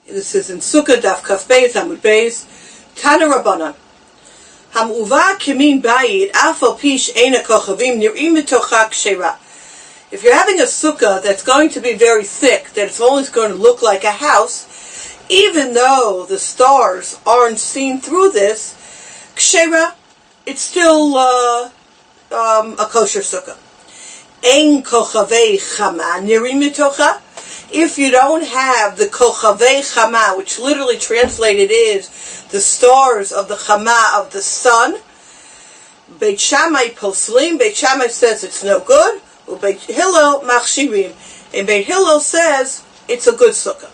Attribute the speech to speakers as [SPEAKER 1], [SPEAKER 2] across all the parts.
[SPEAKER 1] This is in Sukkot, Daf Kaf Beis, Amud Beis, Tana Rabbanan. Hamuva kimin bayit, afal pish eina kochavim, nir'im mitocha kshera. If you're having a sukkah that's going to be very thick, that it's always going to look like a house, even though the stars aren't seen through this, kshera, it's still a kosher sukkah. Ein kochavei chama nir'im mitocha. If you don't have the kochavei chama, which literally translated is the stars of the chama of the sun, Beit Shammai poslim, Beit Shammai says it's no good, Beit Hillel machshirim, and Beit Hillel says it's a good sukkah.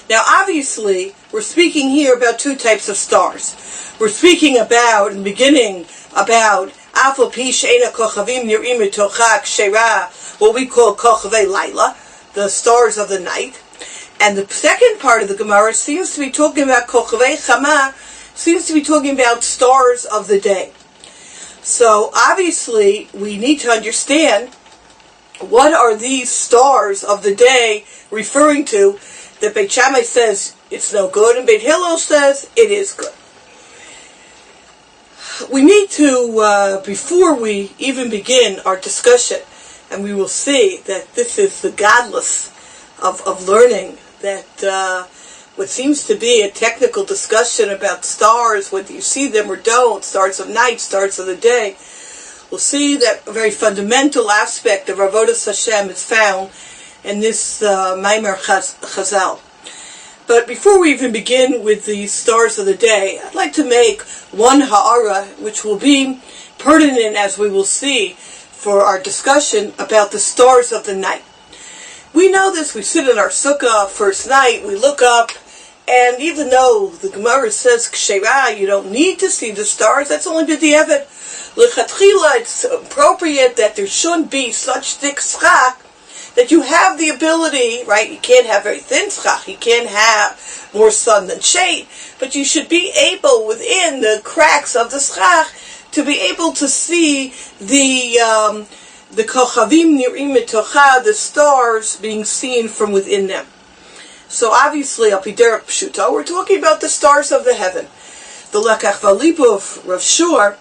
[SPEAKER 1] Now obviously, we're speaking here about two types of stars. We're speaking about, in the beginning, about Afal Pish Eina Kochavim Nir'im Mitocha Kshera, what we call Kochavei Laila, the stars of the night. And the second part of the Gemara seems to be talking about Kochavei Chama, seems to be talking about stars of the day. So obviously we need to understand what are these stars of the day referring to, that Beit Shammai says it's no good and Beit Hillel says it is good. We need to, before we even begin our discussion, and we will see that this is the godless of learning, that what seems to be a technical discussion about stars, whether you see them or don't, stars of night, stars of the day, we'll see that a very fundamental aspect of Avodas Hashem is found in this Maimer Chazal. But before we even begin with the stars of the day, I'd like to make one ha'ara, which will be pertinent, as we will see, for our discussion about the stars of the night. We know this, we sit in our sukkah first night, we look up, and even though the Gemara says kshera, you don't need to see the stars, that's only b'diavad. L'chatchila, it's appropriate that there shouldn't be such thick schach, that you have the ability, right, you can't have very thin schach, you can't have more sun than shade, but you should be able, within the cracks of the schach, to be able to see the kochavim nir'im mitocha, the stars being seen from within them. So obviously, al pi derech pshuta, we're talking about the stars of the heaven. The Lekach Valipa of Rav Shur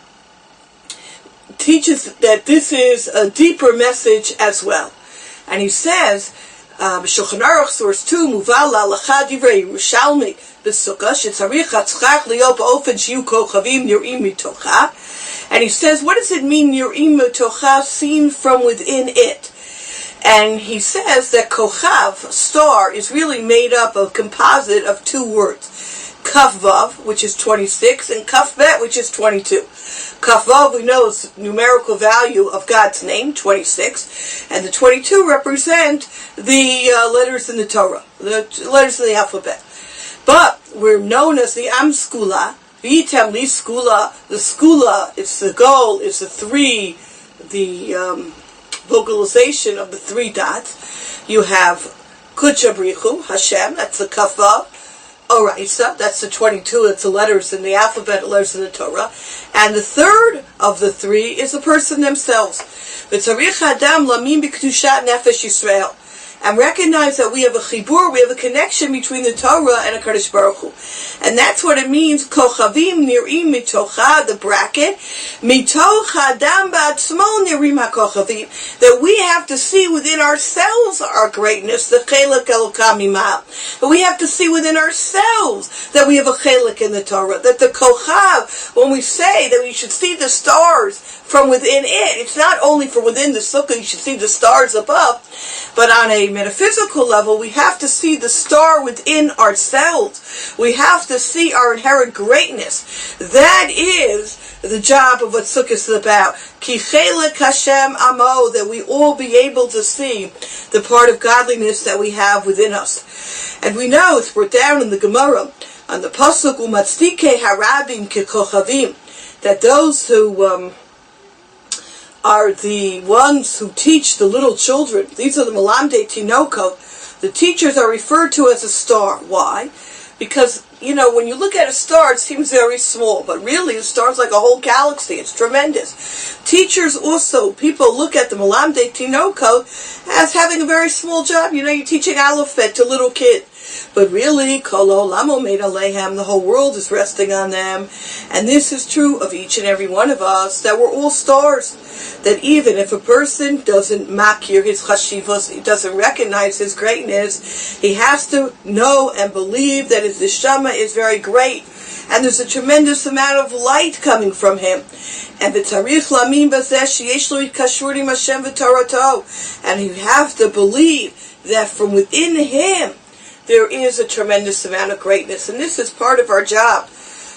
[SPEAKER 1] teaches that this is a deeper message as well. And he says, B'Shulchan Aruch, source 2, Muval L'Halacha Divrei Yerushalmi B'Sukkah, Shetzarich HaTzchach Li'o B'Ofen Shiyu Kochavim Nir'im Mitocha. And he says, what does it mean, Nir'im Mitocha, seen from within it? And he says that Kochav, star, is really made up of a composite of two words. Kaf Vav, which is 26, and Kaf Bet, which is 22. Kaf Vav, we know, is the numerical value of God's name, 26, and the 22 represent the letters in the Torah, the letters in the alphabet. But we're known as the Am Skula, V'item Li Skula, the Skula, it's the goal, it's the vocalization of the three dots. You have Kucha Brichu, Hashem, that's the Kaf Vav. Oraisa, that's the 22, that's the letters in the alphabet, letters in the Torah. And the third of the three is the person themselves. V'tzarich adam lamim b'kedushat nefesh Yisrael. And recognize that we have a chibur, we have a connection between the Torah and a Kadosh Baruch Hu. And that's what it means, kochavim nir'im mitocha, the bracket, mitoch adam ba'atzmo nir'im ha'kochavim, that we have to see within ourselves our greatness, the chelek elokah mimal. But we have to see within ourselves that we have a chelek in the Torah, that the kochav, when we say that we should see the stars from within it, it's not only from within the sukkah, you should see the stars above, but on a metaphysical level, we have to see the star within ourselves. We have to see our inherent greatness. That is the job of what Sukkot is about. Ki chelek Hashem amo, that we all be able to see the part of godliness that we have within us. And we know, it's brought down in the Gemara, on the Pasuk, umatzdike harabim kekochavim, that those who are the ones who teach the little children. These are the Melamdei Tinoko. The teachers are referred to as a star. Why? Because, when you look at a star, it seems very small, but really a star is like a whole galaxy. It's tremendous. Teachers also, people look at the Melamdei Tinoko as having a very small job. You're teaching alphabet to little kids. But really, Kol Olam Omed Alehem, the whole world is resting on them. And this is true of each and every one of us, that we're all stars. That even if a person doesn't makir his chashivos, he doesn't recognize his greatness, he has to know and believe that his neshama is very great. And there's a tremendous amount of light coming from him. And and you have to believe that from within him there is a tremendous amount of greatness. And this is part of our job.